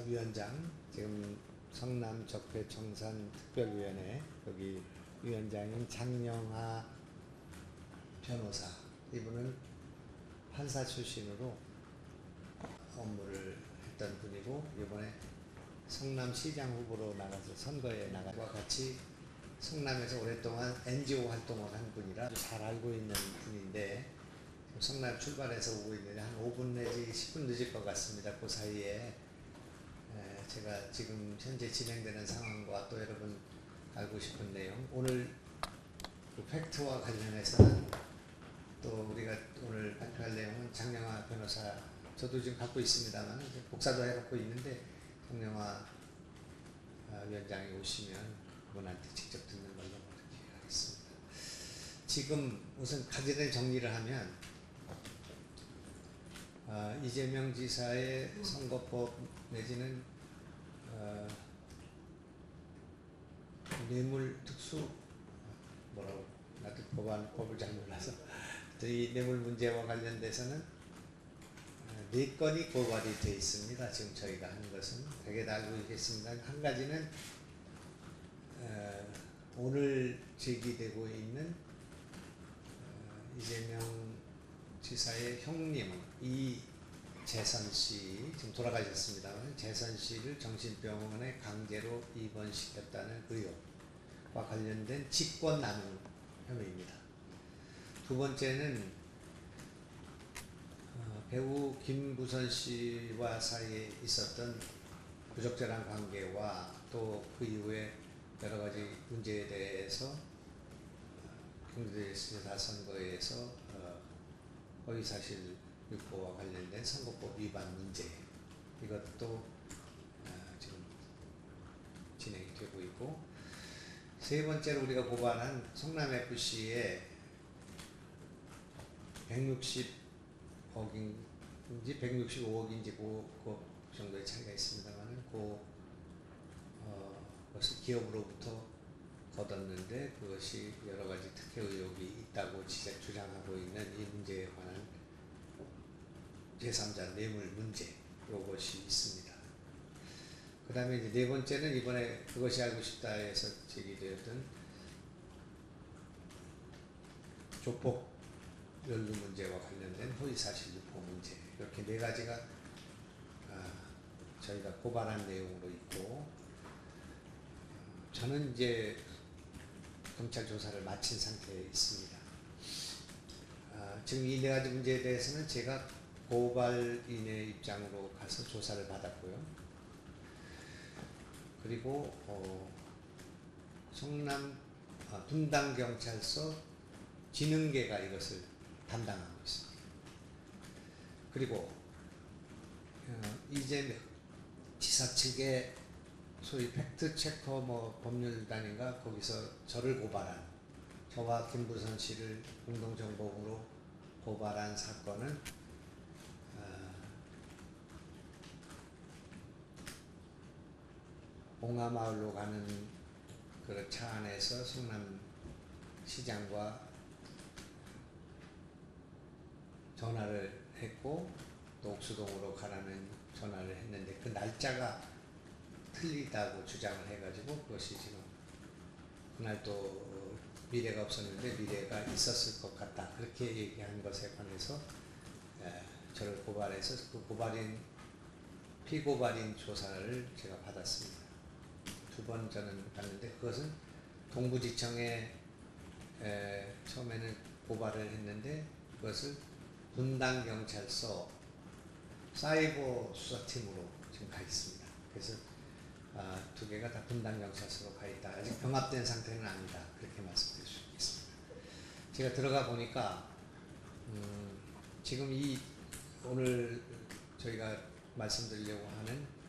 위원장, 지금 성남 적폐청산 특별위원회 여기 위원장인 장영하 변호사, 이분은 판사 출신으로 업무를 했던 분이고 이번에 성남시장 후보로 나가서 선거에 나가와 같이 성남에서 오랫동안 NGO 활동을 한 분이라 잘 알고 있는 분인데, 성남 출발해서 오고 있는데 한 5분 내지 10분 늦을 것 같습니다. 그 사이에 제가 지금 현재 진행되는 상황과 또 여러분 알고 싶은 내용, 오늘 그 팩트와 관련해서는 또 우리가 오늘 발표할 내용은 장영하 변호사, 저도 지금 갖고 있습니다만 복사도 해갖고 있는데, 장영하 위원장이 오시면 그분한테 직접 듣는 걸로 그렇게 하겠습니다. 지금 우선 가지를 정리를 하면 이재명 지사의 선거법 내지는 뇌물 특수 뭐라고, 나도 법을 잘 몰라서 이 뇌물 문제와 관련돼서는 4건이 고발이 되어 있습니다. 지금 저희가 하는 것은 되게 다 알고 있겠습니다. 한 가지는 오늘 제기되고 있는 이재명 지사의 형님 이재선 씨, 지금 돌아가셨습니다만 재선 씨를 정신병원에 강제로 입원시켰다는 의혹과 관련된 직권남용 혐의입니다. 두 번째는 배우 김부선 씨와 사이에 있었던 부적절한 관계와 또 그 이후에 여러 가지 문제에 대해서 경기도지사 선거에서 허위사실 유포와 관련된 선거법 위반 문제, 이것도 지금 진행이 되고 있고, 세 번째로 우리가 고발한 성남FC의 160억인지 165억인지 그 정도의 차이가 있습니다만, 그것을 기업으로부터 거뒀는데 그것이 여러 가지 특혜 의혹이 있다고 주장하고 있는 이 문제에 관한 제3자 뇌물 문제, 이것이 있습니다. 그 다음에 이제 네 번째는 이번에 그것이 알고 싶다에서 제기되었던 조폭 연루 문제와 관련된 허위사실 유포 문제, 이렇게 네 가지가 저희가 고발한 내용으로 있고, 저는 이제 검찰 조사를 마친 상태에 있습니다. 지금 이 네 가지 문제에 대해서는 제가 고발인의 입장으로 가서 조사를 받았고요. 그리고 성남 분당경찰서 진흥계가 이것을 담당하고 있습니다. 그리고 이재명 지사 측의 소위 팩트체커 법률단인가, 거기서 저를 고발한, 저와 김부선 씨를 공동정범으로 고발한 사건은 봉하마을로 가는 그 차 안에서 성남시장과 전화를 했고, 또 옥수동으로 가라는 전화를 했는데 그 날짜가 틀리다고 주장을 해가지고, 그것이 지금 그날 또 미래가 없었는데 미래가 있었을 것 같다, 그렇게 얘기한 것에 관해서 저를 고발해서 그 피고발인 조사를 제가 받았습니다. 2번 저는 받는데, 그것은 동부지청에 처음에는 고발을 했는데 그것을 분당경찰서 사이버 수사팀으로 지금 가 있습니다. 그래서 두 개가 다 분당경찰서로 가 있다. 아직 병합된 상태는 아니다, 그렇게 말씀드릴 수 있겠습니다. 제가 들어가 보니까 지금 오늘 저희가 말씀드리려고 하는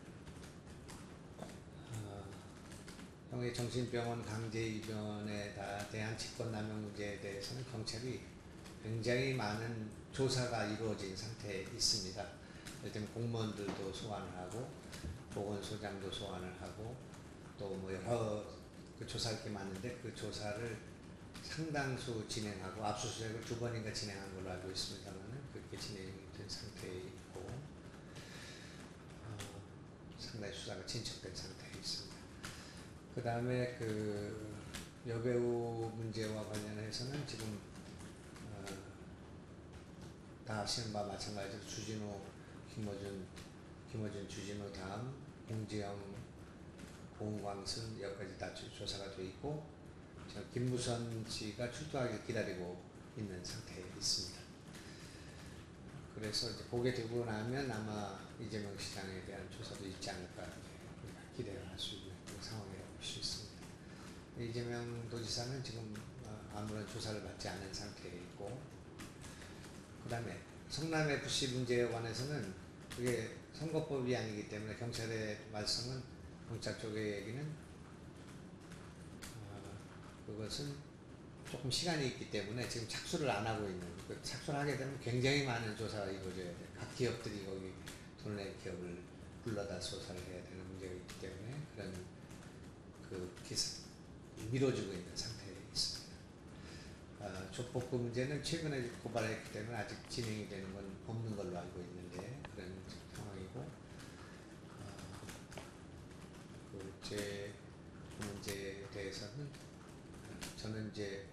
형의 정신병원 강제 입원에 대한 직권남용 문제에 대해서는 경찰이 굉장히 많은 조사가 이루어진 상태에 있습니다. 일단 공무원들도 소환을 하고 보건소장도 소환을 하고 또 여러 조사할 게 많은데, 그 조사를 상당수 진행하고 압수수색을 2번인가 진행한 걸로 알고 있습니다만 그렇게 진행이 된 상태에 있고, 상당히 수사가 진척된 상태에 있습니다. 그 다음에 그 여배우 문제와 관련해서는 지금 다 아시는 바와 마찬가지로 주진우, 김어준, 주진우 다음 공지영, 고은광순 여기까지 다 조사가 되어 있고 김무선 씨가 출두하길 기다리고 있는 상태에 있습니다. 그래서 이제 보게 되고 나면 아마 이재명 시장에 대한 조사도 있지 않을까 이렇게 기대를 할 수 있는 그런 상황이라고 볼 수 있습니다. 이재명 도지사는 지금 아무런 조사를 받지 않은 상태에 있고, 그 다음에 성남FC 문제에 관해서는 그게 선거법이 아니기 때문에 경찰의 말씀은, 경찰 쪽의 얘기는 그것은 조금 시간이 있기 때문에 지금 착수를 안 하고 있는, 그 착수를 하게 되면 굉장히 많은 조사가 이루어져야 돼. 각 기업들이 거기 돈을 낸 기업을 불러다 조사를 해야 되는 문제가 있기 때문에 그런 그 기사 미뤄지고 있는 상태에 있습니다. 조폭구 문제는 최근에 고발했기 때문에 아직 진행이 되는 건 없는 걸로 알고 있는데 그런 상황이고, 제 문제에 대해서는 저는 이제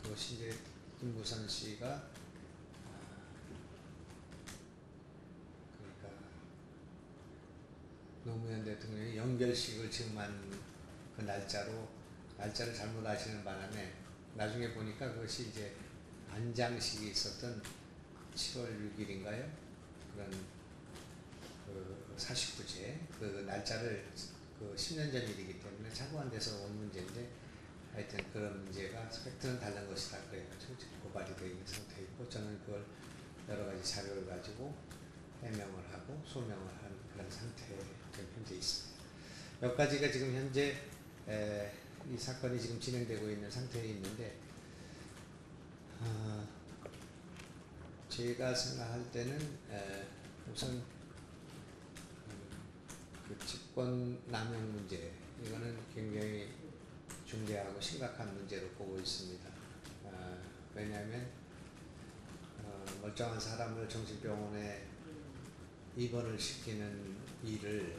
그것이 이제 김무선 씨가 그러니까 노무현 대통령이 연결식을 지금한 그 날짜를 잘못 아시는 바람에 나중에 보니까 그것이 이제 안장식이 있었던 7월 6일인가요? 그런 그 49제 그 날짜를 그 10년 전 일이기 때문에 참고한 데서 온 문제인데, 하여튼 그런 문제가 팩트는 다른 것이다 그래가지고 지금 고발이 되어 있는 상태이고, 저는 그걸 여러 가지 자료를 가지고 해명을 하고 소명을 한 그런 상태에 현재 있습니다. 여기까지가 지금 현재 이 사건이 지금 진행되고 있는 상태에 있는데, 제가 생각할 때는 우선 그 직권남용 문제, 이거는 굉장히 중대하고 심각한 문제로 보고 있습니다. 왜냐하면 멀쩡한 사람을 정신병원에 입원을 시키는 일을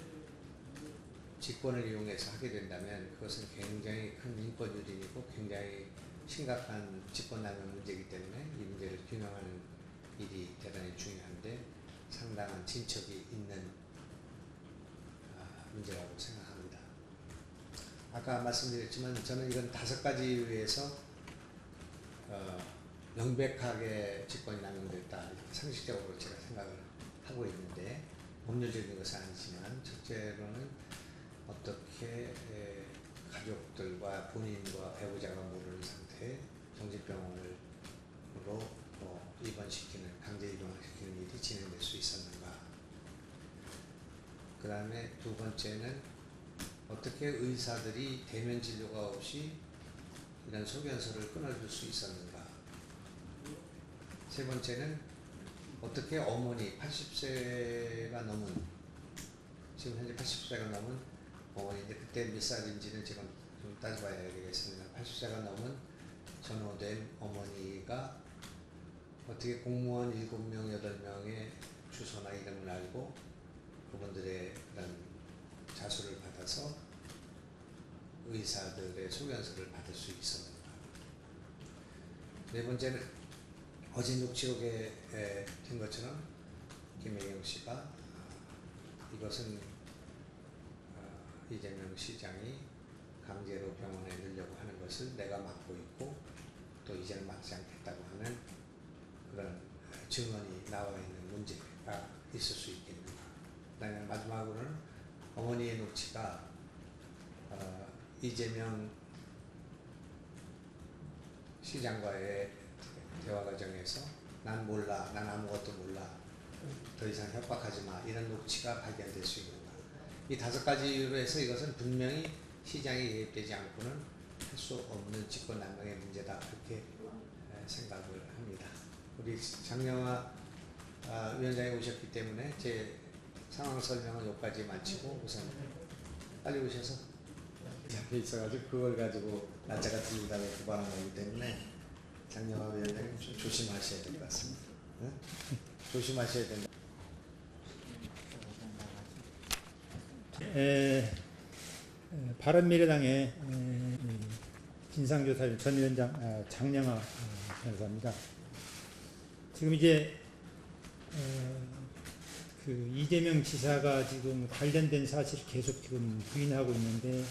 직권을 이용해서 하게 된다면 그것은 굉장히 큰 인권 유린이고 굉장히 심각한 직권남용 문제이기 때문에 이 문제를 규명하는 일이 대단히 중요한데 상당한 진척이 있는 문제라고 생각합니다. 아까 말씀드렸지만 저는 이건 5가지 이유에서 명백하게 직권이 남용됐다 이렇게 상식적으로 제가 생각을 하고 있는데, 법률적인 것은 아니지만 첫째로는 어떻게 가족들과 본인과 배우자가 모르는 상태에 정신병원으로 입원시키는, 강제 입원시키는 일이 진행될 수 있었는가. 그 다음에 두 번째는 어떻게 의사들이 대면 진료가 없이 이런 소견서를 끊어줄 수 있었는가. 세 번째는 어떻게 어머니 80세가 넘은, 지금 현재 80세가 넘은 어머니인데 그때 몇 살인지는 지금 좀 따져봐야 되겠습니다. 80세가 넘은 전후된 어머니가 어떻게 공무원 7명, 8명의 주소나 이름을 알고 그분들의 그런 자수를 받아서 의사들의 소견서를 받을 수 있었는가. 네 번째는 어제 녹취록에 된 것처럼 김혜경 씨가 이것은 이재명 시장이 강제로 병원에 넣으려고 하는 것을 내가 막고 있고 또 이제는 막지 않겠다고 하는 그런 증언이 나와 있는 문제가 있을 수 있겠는가. 그다음에 마지막으로는 어머니의 녹취가 이재명 시장과의 대화 과정에서 난 몰라, 난 아무것도 몰라, 더 이상 협박하지 마, 이런 녹취가 발견될 수 있는가. 이 5가지 이유로 해서 이것은 분명히 시장이 개입되지 않고는 할 수 없는 직권남용의 문제다 그렇게 생각을 합니다. 우리 장영하 위원장이 오셨기 때문에 제 상황 설명은 여기까지 마치고 우선 빨리 오셔서 앞에 있어가지고 그걸 가지고 날짜가 틀리다고 고발한 거기 때문에 장영하 위원장님 좀 조심하셔야 될 것 같습니다. 네? 조심하셔야 된다. 바른미래당의 진상조사위 전 위원장 장영하 변호사입니다. 지금 이제 그 이재명 지사가 지금 관련된 사실을 계속 지금 부인하고 있는데,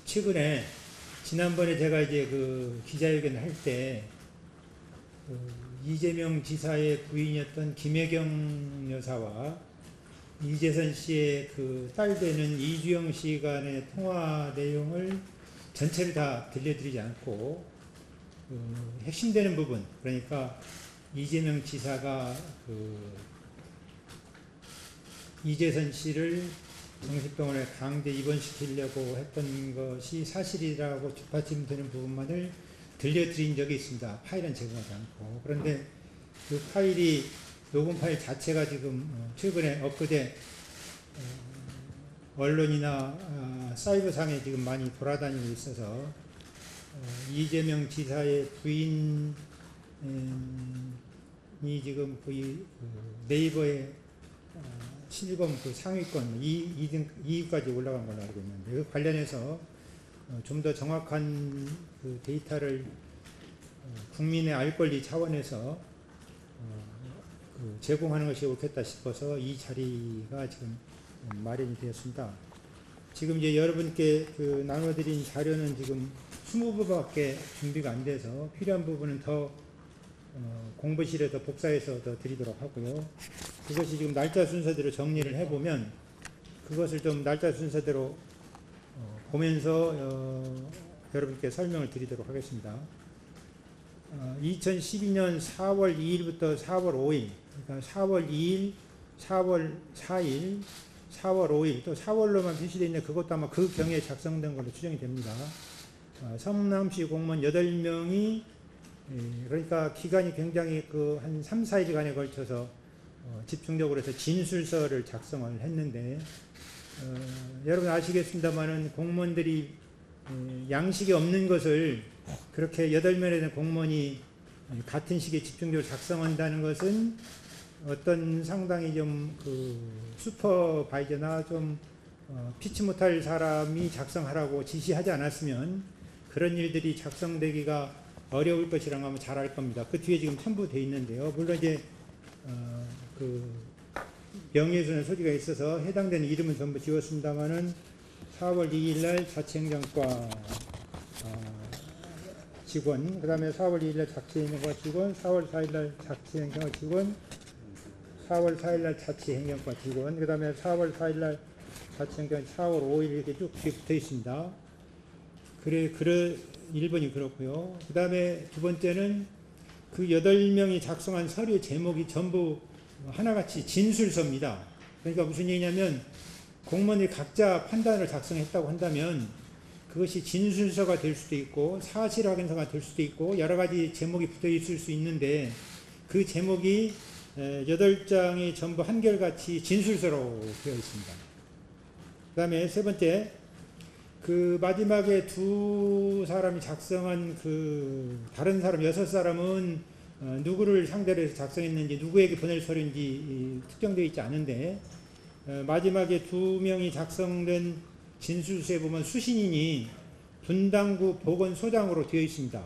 최근에 지난번에 제가 이제 그 기자회견을 할 때 이재명 지사의 부인이었던 김혜경 여사와 이재선 씨의 그 딸 되는 이주영 씨 간의 통화 내용을 전체를 다 들려드리지 않고 핵심되는 부분, 그러니까 이재명 지사가 이재선 씨를 정신병원에 강제 입원시키려고 했던 것이 사실이라고 뒷받침되는 부분만을 들려드린 적이 있습니다. 파일은 제공하지 않고. 그런데 그 파일이, 녹음 파일 자체가 지금 최근에 엊그제 언론이나 사이버상에 지금 많이 돌아다니고 있어서 이재명 지사의 부인이 지금 거의 네이버에 실검 그 상위권 2위까지 올라간 걸로 알고 있는데, 그 관련해서 좀 더 정확한 그 데이터를 국민의 알 권리 차원에서 제공하는 것이 옳겠다 싶어서 이 자리가 지금 마련이 되었습니다. 지금 이제 여러분께 그 나눠드린 자료는 지금 20부밖에 준비가 안 돼서 필요한 부분은 더 공부실에 더 복사해서 더 드리도록 하고요. 그것이 지금 날짜 순서대로 정리를 해보면 그것을 좀 날짜 순서대로 보면서 여러분께 설명을 드리도록 하겠습니다. 2012년 4월 2일부터 4월 5일, 그러니까 4월 2일, 4월 4일, 4월 5일, 또 4월로만 표시되어 있는데 그것도 아마 그 경에 작성된 걸로 추정이 됩니다. 성남시 공무원 8명이, 그러니까 기간이 굉장히 그 한 3, 4일간에 걸쳐서 집중적으로 해서 진술서를 작성을 했는데, 여러분 아시겠습니다만은 공무원들이 양식이 없는 것을 그렇게 8명에 대한 공무원이 같은 시기에 집중적으로 작성한다는 것은 어떤 상당히 좀 그 슈퍼바이저나 좀 피치 못할 사람이 작성하라고 지시하지 않았으면 그런 일들이 작성되기가 어려울 것이라는 거 아마 잘 알 겁니다. 그 뒤에 지금 첨부되어 있는데요. 물론 이제 그 명예훼손의 소지가 있어서 해당되는 이름은 전부 지웠습니다만은 4월 2일 날 자치행정과 직원, 그 다음에 4월 2일 날 자치행정과 직원, 4월 4일 날 자치행정과 직원, 4월 4일 날 자치행정과 직원, 그 다음에 4월 4일 날 자치행정, 4월 5일 이렇게 쭉 붙어 있습니다. 그래 1번이 그렇고요. 그 다음에 두 번째는 그 8명이 작성한 서류 제목이 전부 하나같이 진술서입니다. 그러니까 무슨 얘기냐면 공무원들이 각자 판단을 작성했다고 한다면 그것이 진술서가 될 수도 있고 사실 확인서가 될 수도 있고 여러 가지 제목이 붙어 있을 수 있는데, 그 제목이 8장이 전부 한결같이 진술서로 되어 있습니다. 그 다음에 세 번째, 그 마지막에 두 사람이 작성한 그 다른 사람 6사람은 누구를 상대로 해서 작성했는지 누구에게 보낼 서류인지 특정되어 있지 않은데, 마지막에 2명이 작성된 진술서에 보면 수신인이 분당구 보건소장으로 되어 있습니다.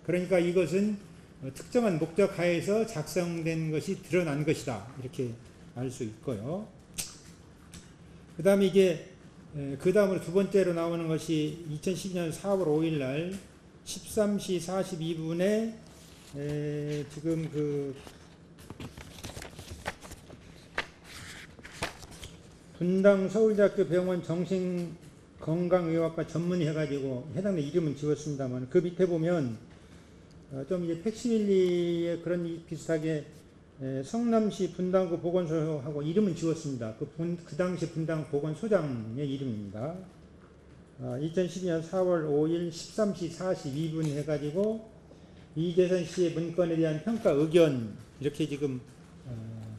그러니까 이것은 특정한 목적 하에서 작성된 것이 드러난 것이다, 이렇게 알 수 있고요. 그 다음에 이제 그 다음으로 두 번째로 나오는 것이 2012년 4월 5일 날 13시 42분에 지금 그 분당 서울대학교 병원 정신건강의학과 전문의 해가지고 해당된 이름은 지웠습니다만, 그 밑에 보면 좀 이제 팩시밀리에 그런 비슷하게 성남시 분당구 보건소하고 이름은 지웠습니다. 그 당시 분당 보건소장의 이름입니다. 2012년 4월 5일 13시 42분 해가지고 이재선 씨의 문건에 대한 평가 의견, 이렇게 지금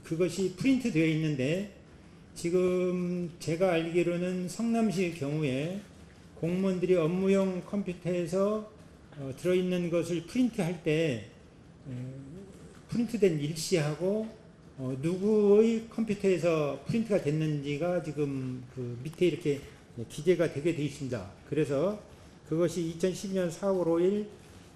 그것이 프린트 되어 있는데, 지금 제가 알기로는 성남시 경우에 공무원들이 업무용 컴퓨터에서 들어있는 것을 프린트할 때 프린트된 일시하고 누구의 컴퓨터에서 프린트가 됐는지가 지금 그 밑에 이렇게 기재가 되게 되어 있습니다. 그래서 그것이 2012년 4월 5일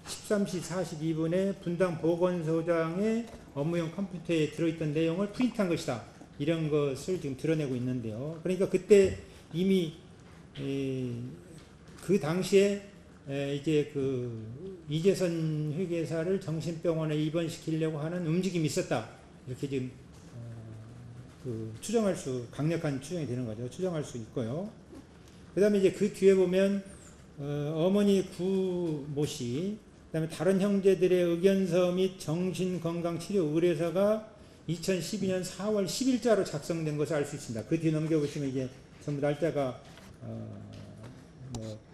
13시 42분에 분당 보건소장의 업무용 컴퓨터에 들어있던 내용을 프린트한 것이다. 이런 것을 지금 드러내고 있는데요. 그러니까 그때 이미 그 당시에 이제 그 이재선 회계사를 정신병원에 입원시키려고 하는 움직임이 있었다. 이렇게 지금 그 강력한 추정이 되는 거죠. 추정할 수 있고요. 그 다음에 이제 그 뒤에 보면 어머니 구모 씨, 그 다음에 다른 형제들의 의견서 및 정신건강치료 의뢰서가 2012년 4월 10일자로 작성된 것을 알 수 있습니다. 그 뒤에 넘겨보시면 이제 전부 날짜가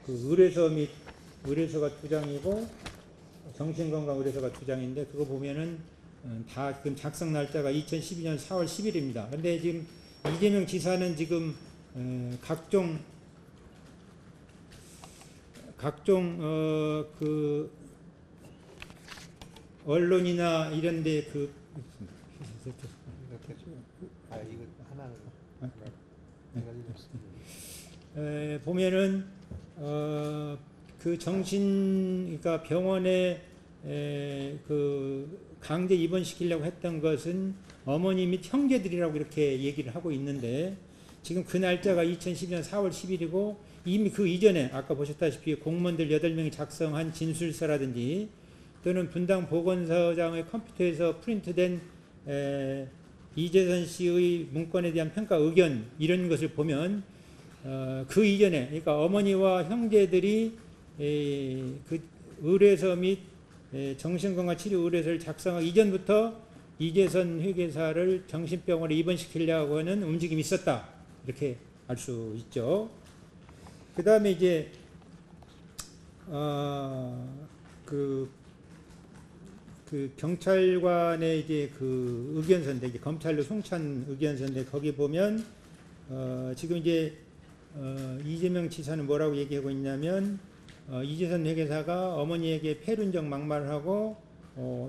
그 의뢰서가 2장이고 정신건강 의뢰서가 2장인데 그거 보면은 다 지금 작성 날짜가 2012년 4월 10일입니다. 근데 지금 이재명 지사는 지금 각종 그 언론이나 이런데 그 이거 하나는 보면은 그 그러니까 병원에 그 강제 입원시키려고 했던 것은 어머니 및 형제들이라고 이렇게 얘기를 하고 있는데 지금 그 날짜가 2012년 4월 10일이고 이미 그 이전에 아까 보셨다시피 공무원들 8명이 작성한 진술서라든지 또는 분당 보건소장의 컴퓨터에서 프린트된 이재선 씨의 문건에 대한 평가 의견 이런 것을 보면 그 이전에 그러니까 어머니와 형제들이 그 의뢰서 및 정신건강치료 의뢰서를 작성하기 이전부터 이재선 회계사를 정신병원에 입원시키려고 하는 움직임이 있었다. 이렇게 알 수 있죠. 그 다음에 이제 그 경찰관의 이제 그 의견서인데 이제 검찰로 송치한 의견서인데 거기 보면 지금 이제 이재명 지사는 뭐라고 얘기하고 있냐면 이재선 회계사가 어머니에게 폐륜적 막말을 하고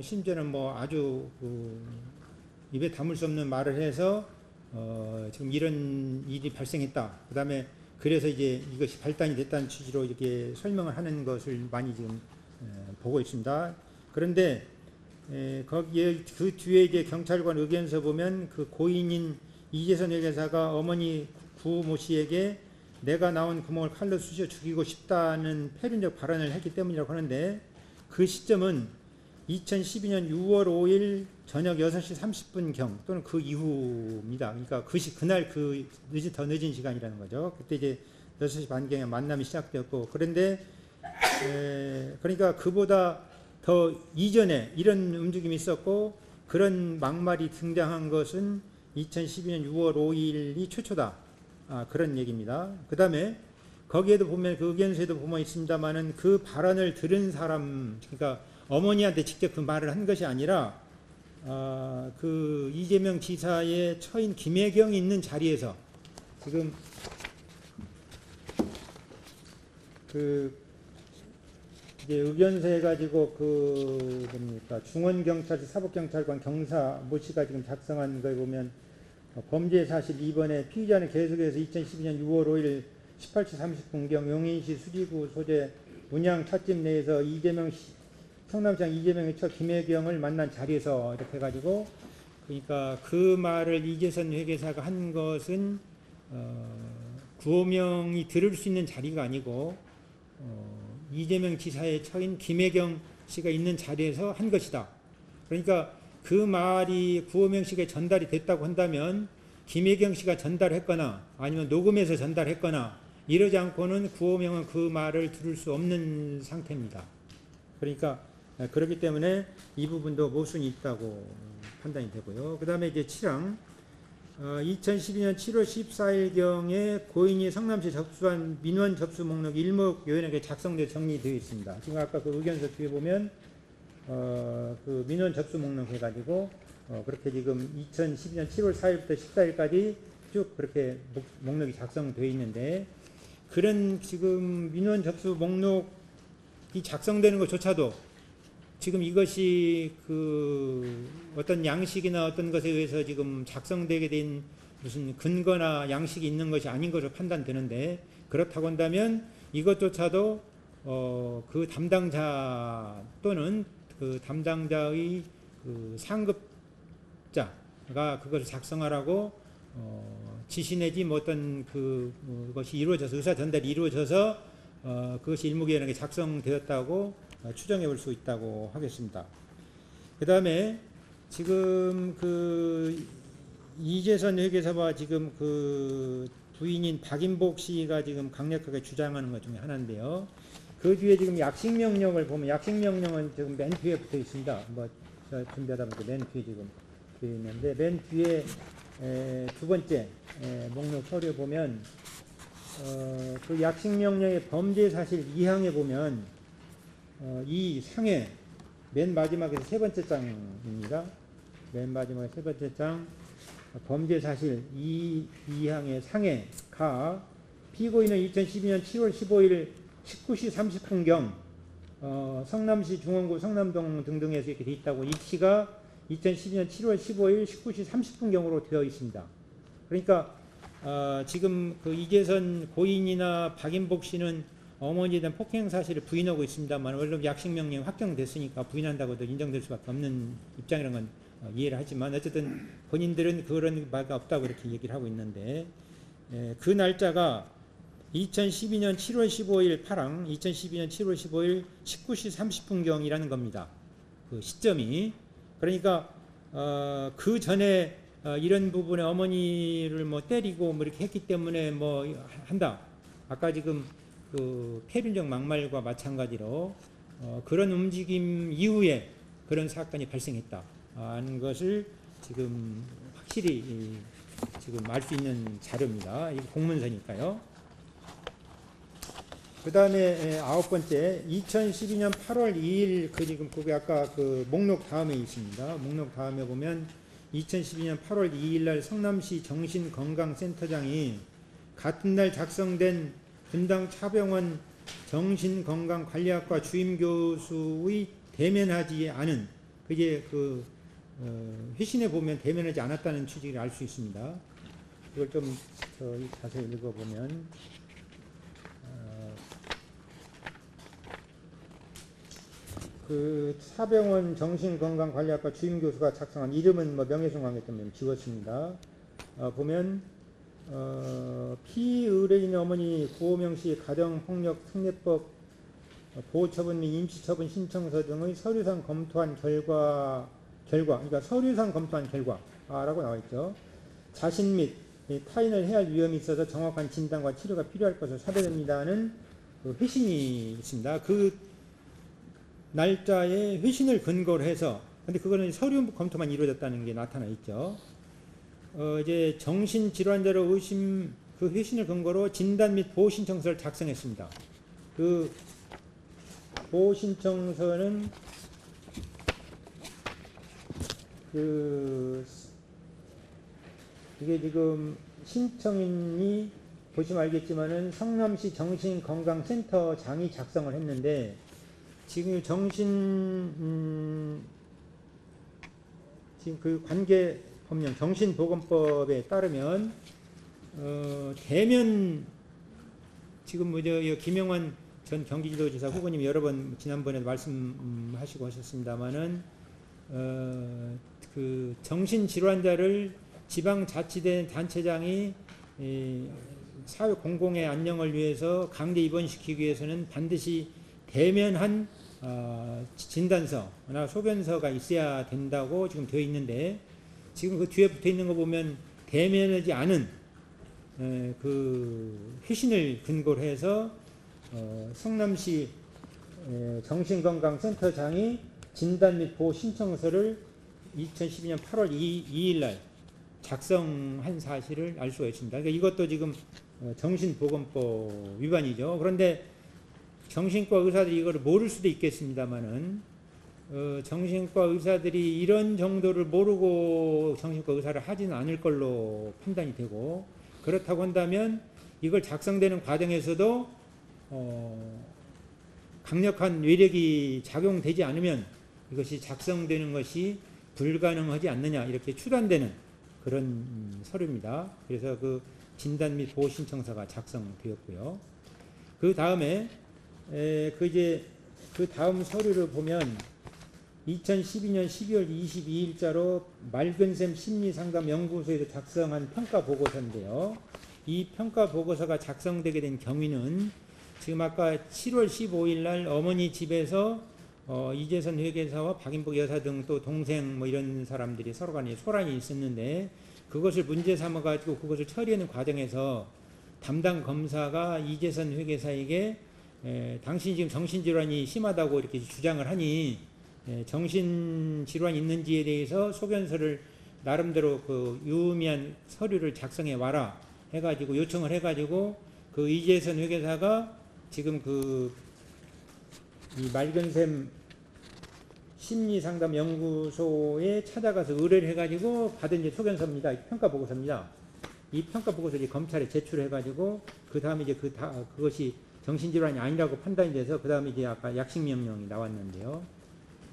심지어는 뭐 아주 그 입에 담을 수 없는 말을 해서 지금 이런 일이 발생했다. 그 다음에 그래서 이제 이것이 발단이 됐다는 취지로 이렇게 설명을 하는 것을 많이 지금 보고 있습니다. 그런데 거기에 그 뒤에 이제 경찰관 의견서 보면 그 고인인 이재선 회계사가 어머니 구모 씨에게 내가 나온 구멍을 칼로 쑤셔 죽이고 싶다는 폐륜적 발언을 했기 때문이라고 하는데 그 시점은 2012년 6월 5일 저녁 6시 30분경 또는 그 이후입니다. 그러니까 그날 더 늦은 시간이라는 거죠. 그때 이제 6시 반경에 만남이 시작되었고 그런데 그러니까 그보다 더 이전에 이런 움직임이 있었고 그런 막말이 등장한 것은 2012년 6월 5일이 최초다. 그런 얘기입니다. 그 다음에 거기에도 보면 그 의견서에도 보면 있습니다만은 그 발언을 들은 사람 그러니까 어머니한테 직접 그 말을 한 것이 아니라 그 이재명 지사의 처인 김혜경이 있는 자리에서 지금 그 이제 의견서 해가지고 그 뭡니까 중원경찰서 사법경찰관 경사 모 씨가 지금 작성한 거에 보면 범죄 사실 2번에 피의자는 계속해서 2012년 6월 5일 18시 30분경 용인시 수지구 소재 문양 찻집 내에서 성남시장 이재명의 처 김혜경을 만난 자리에서 이렇게 해가지고 그러니까 그 말을 이재선 회계사가 한 것은 구호명이 들을 수 있는 자리가 아니고 이재명 지사의 처인 김혜경 씨가 있는 자리에서 한 것이다. 그러니까 그 말이 구호명 씨에게 전달이 됐다고 한다면 김혜경 씨가 전달했거나 아니면 녹음해서 전달했거나 이러지 않고는 구호명은 그 말을 들을 수 없는 상태입니다. 그러니까 그렇기 때문에 이 부분도 모순이 있다고 판단이 되고요. 그 다음에 이제 7항 2012년 7월 14일경에 고인이 성남시 접수한 민원 접수 목록 일목요연하게 작성되어 정리되어 있습니다. 지금 아까 그 의견서 뒤에 보면 그 민원 접수 목록 해가지고 그렇게 지금 2012년 7월 4일부터 14일까지 쭉 그렇게 목록이 작성되어 있는데 그런 지금 민원 접수 목록이 작성되는 것조차도 지금 이것이 어떤 양식이나 어떤 것에 의해서 지금 작성되게 된 무슨 근거나 양식이 있는 것이 아닌 것으로 판단되는데, 그렇다고 한다면 이것조차도 그 담당자 또는 그 담당자의 상급자가 그것을 작성하라고 지시 내지 뭐 어떤 그것이 이루어져서 의사 전달이 이루어져서 그것이 일목요연하게 작성되었다고 추정해 볼 수 있다고 하겠습니다. 그 다음에 지금 이재선 회계사와 지금 부인인 박인복 씨가 지금 강력하게 주장하는 것 중에 하나인데요. 그 뒤에 지금 약식명령을 보면, 약식명령은 지금 맨 뒤에 붙어 있습니다. 뭐 준비하다 보니까 맨 뒤에 지금 되어 있는데, 맨 뒤에 두 번째 목록 서류에 보면 그 약식명령의 범죄사실 2항에 보면 이 상해 맨 마지막에서 세 번째 장입니다. 맨 마지막에 세 번째 장 범죄사실 2항의 상해가 피고인은 2012년 7월 15일 19시 30분경 성남시 중원구 성남동 등등에서 이렇게 돼 있다고, 입시가 2012년 7월 15일 19시 30분경으로 되어 있습니다. 그러니까 지금 이재선 고인이나 박인복 씨는 어머니에 대한 폭행 사실을 부인하고 있습니다만, 원래 약식명령 확정됐으니까 부인한다고도 인정될 수밖에 없는 입장이라는 건 이해를 하지만, 어쨌든 본인들은 그런 바가 없다고 이렇게 얘기를 하고 있는데, 그 날짜가 2012년 7월 15일 파랑 2012년 7월 15일 19시 30분경이라는 겁니다. 그 시점이. 그러니까 그 전에 이런 부분에 어머니를 뭐 때리고 뭐 이렇게 했기 때문에 뭐 한다. 아까 지금 폐륜적 막말과 마찬가지로 그런 움직임 이후에 그런 사건이 발생했다 하는 것을 지금 확실히 지금 알 수 있는 자료입니다. 이게 공문서니까요. 그 다음에 아홉 번째, 2012년 8월 2일 지금 그게 아까 목록 다음에 있습니다. 목록 다음에 보면 2012년 8월 2일 날 성남시 정신건강센터장이 같은 날 작성된 분당 차병원 정신건강관리학과 주임교수의 대면하지 않은, 그게 회신에 보면 대면하지 않았다는 취지를 알 수 있습니다. 이걸 좀 자세히 읽어보면 차병원 정신건강관리학과 주임교수가 작성한, 이름은 뭐 명예훼손관계 때문에 지웠습니다. 보면 피의뢰인 어머니 구호명 씨 가정폭력 특례법 보호처분 및 임시처분 신청서 등의 서류상 검토한 결과, 그러니까 서류상 검토한 결과라고 나와 있죠. 자신 및 타인을 해할 위험이 있어서 정확한 진단과 치료가 필요할 것을 사례됩니다는 회신이 있습니다. 그 날짜에 회신을 근거로 해서, 근데 그거는 서류 검토만 이루어졌다는 게 나타나 있죠. 이제 정신질환자로 의심, 그 회신을 근거로 진단 및 보호신청서를 작성했습니다. 그 보호신청서는 이게 지금 신청인이 보시면 알겠지만은 성남시 정신건강센터장이 작성을 했는데, 지금 지금 그 관계 법령 정신보건법에 따르면 대면, 지금 김영환 전 경기지도지사 후보님 여러 번 지난번에 말씀하시고 하셨습니다마는 그 정신질환자를 지방자치된 단체장이 사회 공공의 안녕을 위해서 강제 입원시키기 위해서는 반드시 대면한 진단서나 소견서가 있어야 된다고 지금 되어 있는데, 지금 그 뒤에 붙어 있는 거 보면 대면하지 않은 그 회신을 근거로 해서 성남시 정신건강센터장이 진단 및 보호 신청서를 2012년 8월 2일 날 작성한 사실을 알 수가 있습니다. 그러니까 이것도 지금 정신보건법 위반이죠. 그런데 정신과 의사들이 이걸 모를 수도 있겠습니다만은 정신과 의사들이 이런 정도를 모르고 정신과 의사를 하지는 않을 걸로 판단이 되고, 그렇다고 한다면 이걸 작성되는 과정에서도 강력한 외력이 작용되지 않으면 이것이 작성되는 것이 불가능하지 않느냐 이렇게 추단되는 그런 서류입니다. 그래서 그 진단 및 보호 신청서가 작성되었고요. 그 다음에 그 다음 서류를 보면 2012년 12월 22일자로 맑은샘 심리상담연구소에서 작성한 평가 보고서인데요. 이 평가 보고서가 작성되게 된 경위는 지금 아까 7월 15일 날 어머니 집에서 이재선 회계사와 박인복 여사 등 또 동생 뭐 이런 사람들이 서로 간에 소란이 있었는데 그것을 문제 삼아 가지고 그것을 처리하는 과정에서 담당 검사가 이재선 회계사에게 당신이 지금 정신질환이 심하다고 이렇게 주장을 하니 정신질환이 있는지에 대해서 소견서를 나름대로 그 유의미한 서류를 작성해 와라 해가지고 요청을 해가지고 그 이재선 회계사가 지금 이 맑은샘 심리상담연구소에 찾아가서 의뢰를 해가지고 받은 이제 소견서입니다. 평가보고서입니다. 이 평가보고서를 검찰에 제출해가지고 그 다음에 이제 그것이 정신질환이 아니라고 판단이 돼서 그 다음에 이제 아까 약식명령이 나왔는데요.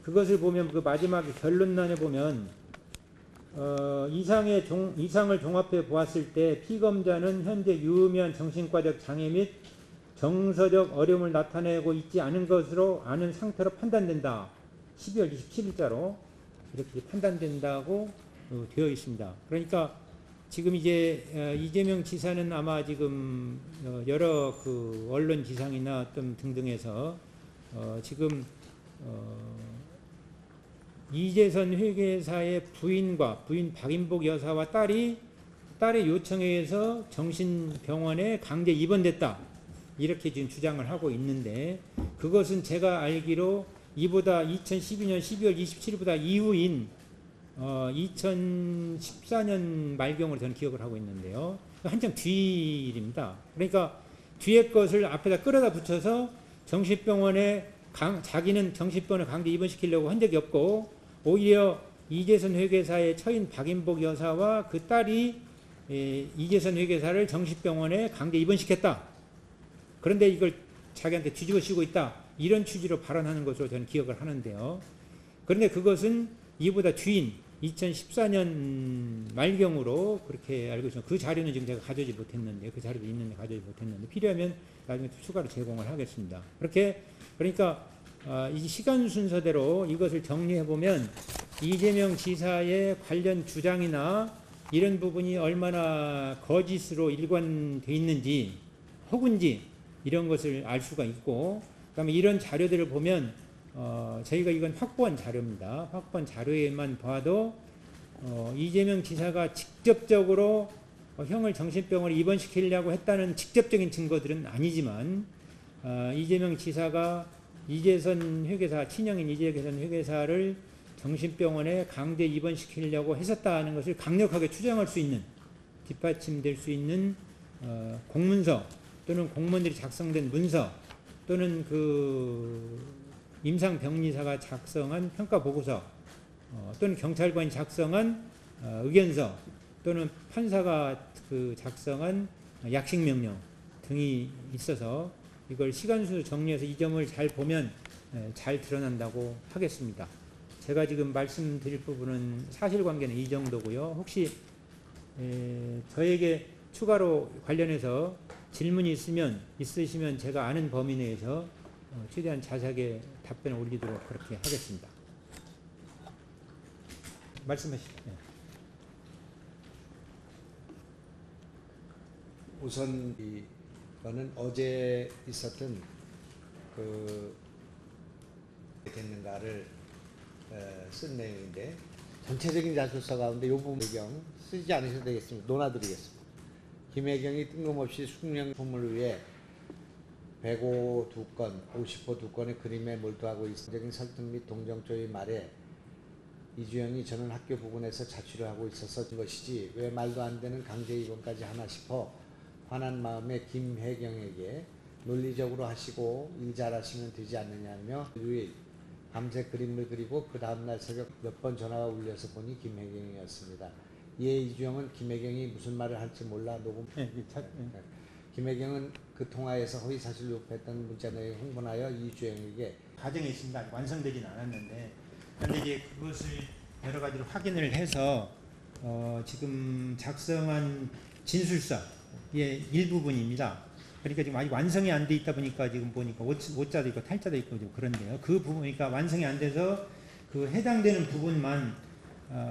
그것을 보면 그 마지막 결론란에 보면 이상을 종합해 보았을 때 피검자는 현재 유의미한 정신과적 장애 및 정서적 어려움을 나타내고 있지 않은 것으로 아는 상태로 판단된다. 12월 27일자로 이렇게 판단된다고 되어 있습니다. 그러니까 지금 이제 이재명 지사는 아마 지금 여러 그 언론 지상이나 등등에서 지금 이재선 회계사의 부인 박인복 여사와 딸의 요청에 의해서 정신병원에 강제 입원됐다. 이렇게 지금 주장을 하고 있는데 그것은 제가 알기로 이보다 2012년 12월 27일보다 이후인 2014년 말경으로 저는 기억을 하고 있는데요. 한참 뒤입니다. 그러니까 뒤에 것을 앞에다 끌어다 붙여서 정신병원에 자기는 정신병원에 강제 입원시키려고 한 적이 없고 오히려 이재선 회계사의 처인 박인복 여사와 그 딸이 이재선 회계사를 정신병원에 강제 입원시켰다. 그런데 이걸 자기한테 뒤집어 씌우고 있다. 이런 취지로 발언하는 것으로 저는 기억을 하는데요. 그런데 그것은 이보다 뒤인 2014년 말경으로 그렇게 알고 있습니다. 그 자료는 지금 제가 가져오지 못했는데 그 자료도 있는데 가져오지 못했는데 필요하면 나중에 추가로 제공을 하겠습니다. 그러니까 이 시간 순서대로 이것을 정리해 보면 이재명 지사의 관련 주장이나 이런 부분이 얼마나 거짓으로 일관되어 있는지 혹은지 이런 것을 알 수가 있고 그다음에 이런 자료들을 보면 저희가 이건 확보한 자료입니다. 확보한 자료에만 봐도 이재명 지사가 직접적으로 형을 정신병원에 입원시키려고 했다는 직접적인 증거들은 아니지만 이재명 지사가 이재선 회계사 친형인 이재선 회계사를 정신병원에 강제 입원시키려고 했었다는 것을 강력하게 추정할 수 있는 뒷받침될 수 있는 공문서 또는 공무원들이 작성된 문서 또는 그 임상병리사가 작성한 평가보고서 또는 경찰관이 작성한 의견서 또는 판사가 작성한 약식명령 등이 있어서 이걸 시간순으로 정리해서 이 점을 잘 보면 잘 드러난다고 하겠습니다. 제가 지금 말씀드릴 부분은 사실관계는 이 정도고요. 혹시 저에게 추가로 관련해서 질문이 있으시면 제가 아는 범위 내에서 최대한 자세하게 답변을 올리도록 그렇게 하겠습니다. 말씀하시죠. 네. 우선 이거는 어제 있었던 됐는가를 쓴 내용인데 전체적인 자소서 가운데 이 부분 배경 쓰지 않으셔도 되겠습니다. 논하드리겠습니다. 김혜경이 뜬금없이 숙명품을 위해 105 2건, 50호 2건의 그림에 몰두하고 있는 설득 및 동정조의 말에 이주영이 저는 학교 부근에서 자취를 하고 있어서 것이지 왜 말도 안 되는 강제 입원까지 하나 싶어 화난 마음에 김혜경에게 논리적으로 하시고 일 잘하시면 되지 않느냐며 6일 밤새 그림을 그리고 그 다음날 새벽 몇 번 전화가 울려서 보니 김혜경이었습니다. 이에 이주영은 김혜경이 무슨 말을 할지 몰라 녹음. 김혜경은 그 통화에서 허위사실을 유포했던 문자 내용 홍보하여 이주영에게 과정에 있습니다. 아직 완성되지는 않았는데 그런데 이제 그것을 여러 가지로 확인을 해서 지금 작성한 진술서의 일부분입니다. 그러니까 지금 아직 완성이 안 돼 있다 보니까 지금 보니까 오자도 있고 탈자도 있고 좀 그런데요. 그 부분, 그러니까 완성이 안 돼서 그 해당되는 부분만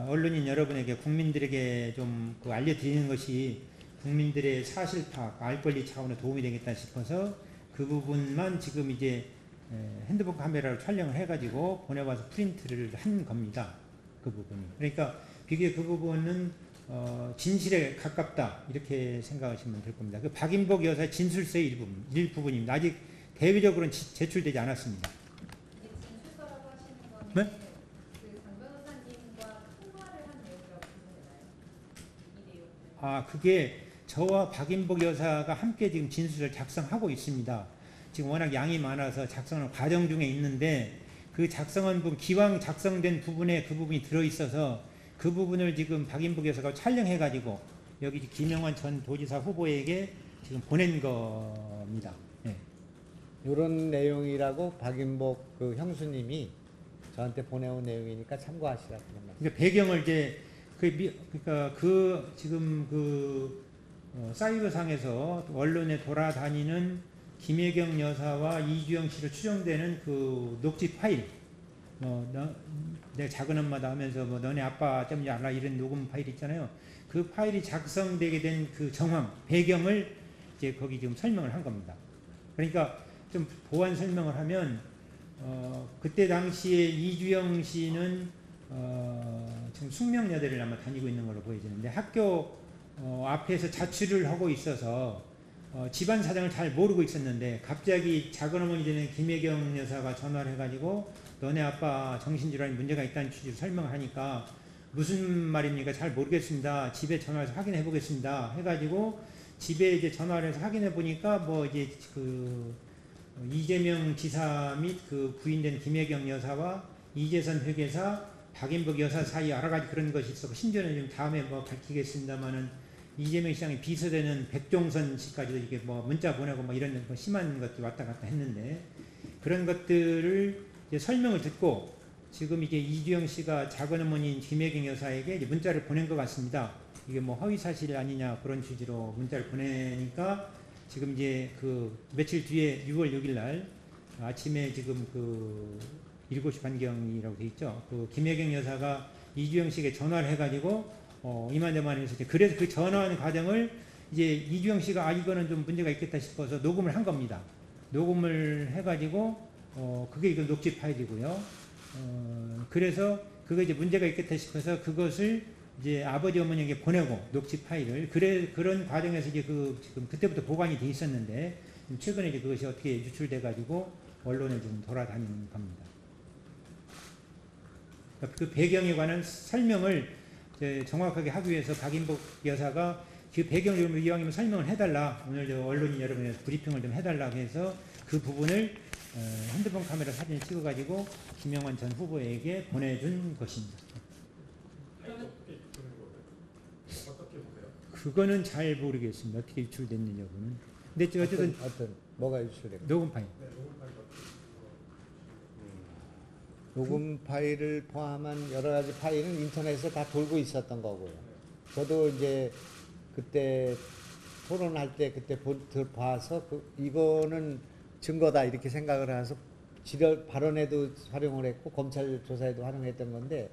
언론인 여러분에게 국민들에게 좀 그 알려드리는 것이 국민들의 사실 파악, 알 권리 차원에 도움이 되겠다 싶어서 그 부분만 지금 이제 핸드폰 카메라로 촬영을 해가지고 보내와서 프린트를 한 겁니다. 그 부분이. 그러니까 비교적 그 부분은 진실에 가깝다 이렇게 생각하시면 될 겁니다. 그 박인복 여사의 진술서의 일부분입니다. 아직 대외적으로는 제출되지 않았습니다. 이게 진술서라고 하시는 거는 네? 그 강 변호사님과 통화를 한 내용이라고 보시면 되나요? 이 내용. 아, 그게 저와 박인복 여사가 함께 지금 진술을 작성하고 있습니다. 지금 워낙 양이 많아서 작성하는 과정 중에 있는데 그 작성한 부분, 기왕 작성된 부분에 그 부분이 들어있어서 그 부분을 지금 박인복 여사가 촬영해가지고 여기 김영환 전 도지사 후보에게 지금 보낸 겁니다. 네. 이런 내용이라고 박인복 그 형수님이 저한테 보내온 내용이니까 참고하시라고 그런 말씀. 그러니까 배경을 이제 그러니까 그 지금 그 사이버상에서 언론에 돌아다니는 김혜경 여사와 이주영 씨로 추정되는 그 녹취 파일, 내 작은 엄마다 하면서 뭐 너네 아빠 때문에 알아 이런 녹음 파일 있잖아요. 그 파일이 작성되게 된 그 정황, 배경을 이제 거기 지금 설명을 한 겁니다. 그러니까 좀 보완 설명을 하면 그때 당시에 이주영 씨는 지금 숙명여대를 아마 다니고 있는 걸로 보여지는데 학교 앞에서 자취를 하고 있어서 집안 사정을 잘 모르고 있었는데 갑자기 작은어머니 되는 김혜경 여사가 전화를 해가지고 너네 아빠 정신질환에 문제가 있다는 취지로 설명을 하니까 무슨 말입니까? 잘 모르겠습니다. 집에 전화해서 확인해 보겠습니다. 해가지고 집에 이제 전화를 해서 확인해 보니까 뭐 이제 그 이재명 지사 및 그 부인된 김혜경 여사와 이재선 회계사, 박인복 여사 사이에 여러 가지 그런 것이 있었고 심지어는 좀 다음에 뭐 밝히겠습니다만은 이재명 시장의 비서되는 백종선 씨까지도 이게 뭐 문자 보내고 뭐 이런 뭐 심한 것들 왔다 갔다 했는데 그런 것들을 이제 설명을 듣고 지금 이제 이주영 씨가 작은어머니인 김혜경 여사에게 이제 문자를 보낸 것 같습니다. 이게 뭐 허위 사실 아니냐 그런 취지로 문자를 보내니까 지금 이제 그 며칠 뒤에 6월 6일 날 아침에 지금 그 7시 반경이라고 돼 있죠. 그 김혜경 여사가 이주영 씨에게 전화를 해가지고 이만저만 해서 그래서 그 전화하는 과정을 이제 이주영 씨가 이거는 좀 문제가 있겠다 싶어서 녹음을 한 겁니다. 녹음을 해가지고 그게 이거 녹취 파일이고요. 그래서 그거 이제 문제가 있겠다 싶어서 그것을 이제 아버지 어머니에게 보내고 녹취 파일을 그런 과정에서 이제 지금 그때부터 보관이 돼 있었는데 최근에 이제 그것이 어떻게 유출돼 가지고 언론에 좀 돌아다니는 겁니다. 그 배경에 관한 설명을 정확하게 하기 위해서 박인복 여사가 그 배경을 좀 이왕이면 설명을 해달라. 오늘 저 언론인 여러분에게 브리핑을 좀 해달라고 해서 그 부분을 핸드폰 카메라 사진을 찍어가지고 김영환 전 후보에게 보내준 것입니다. 그거는 잘 모르겠습니다. 어떻게 유출됐느냐 여부는. 근데 어쨌든 어떤 뭐가 유출된 녹음 파일. 녹음 파일을 포함한 여러 가지 파일은 인터넷에 다 돌고 있었던 거고요. 저도 이제 그때 토론할 때 그때 봐서 이거는 증거다 이렇게 생각을 해서 발언에도 활용을 했고 검찰 조사에도 활용했던 건데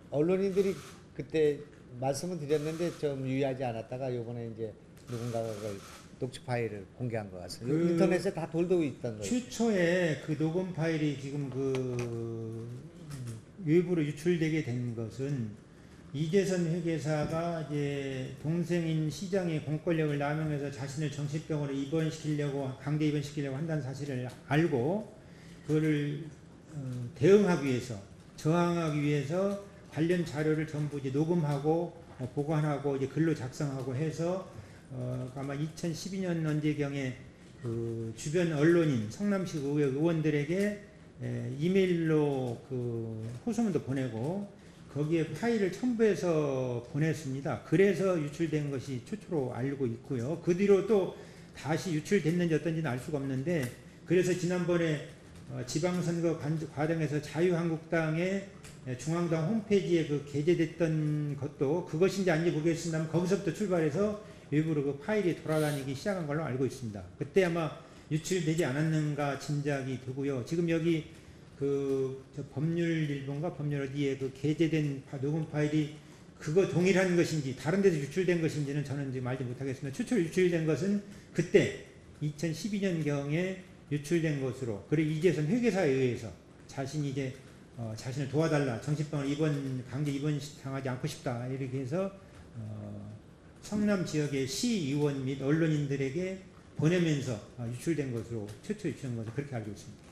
언론인들이 그때 말씀을 드렸는데 좀 유의하지 않았다가 이번에 이제 누군가가 그걸 녹취 파일을 공개한 것 같습니다. 인터넷에 다 돌고 있던 거예요. 최초에 그 녹음 파일이 지금 그 외부로 유출되게 된 것은 이재선 회계사가 이제 동생인 시장의 공권력을 남용해서 자신을 정신병원에 입원시키려고 강제 입원시키려고 한다는 사실을 알고 그거를 대응하기 위해서 저항하기 위해서 관련 자료를 전부 이제 녹음하고 보관하고 이제 글로 작성하고 해서 아마 2012년 언제경에 그 주변 언론인 성남시 의회 의원들에게 이메일로 그 호소문도 보내고 거기에 파일을 첨부해서 보냈습니다. 그래서 유출된 것이 최초로 알고 있고요. 그 뒤로 또 다시 유출됐는지 어떤지는 알 수가 없는데 그래서 지난번에 지방선거 과정에서 자유한국당의 중앙당 홈페이지에 그 게재됐던 것도 그것인지 아닌지 모르겠습니다만 거기서부터 출발해서 일부러 그 파일이 돌아다니기 시작한 걸로 알고 있습니다. 그때 아마 유출되지 않았는가 짐작이 되고요. 지금 여기 저 법률 일본과 법률 어디에 그 게재된 녹음 파일이 그거 동일한 것인지 다른 데서 유출된 것인지는 저는 지금 알지 못하겠습니다. 유출된 것은 그때 2012년경에 유출된 것으로, 그리고 이재선 회계사에 의해서 자신이 이제 자신을 도와달라, 정신병원 강제 입원 당하지 않고 싶다 이렇게 해서 성남 지역의 시의원 및 언론인들에게 보내면서 유출된 것으로 최초 유출된 것으로 그렇게 알고 있습니다.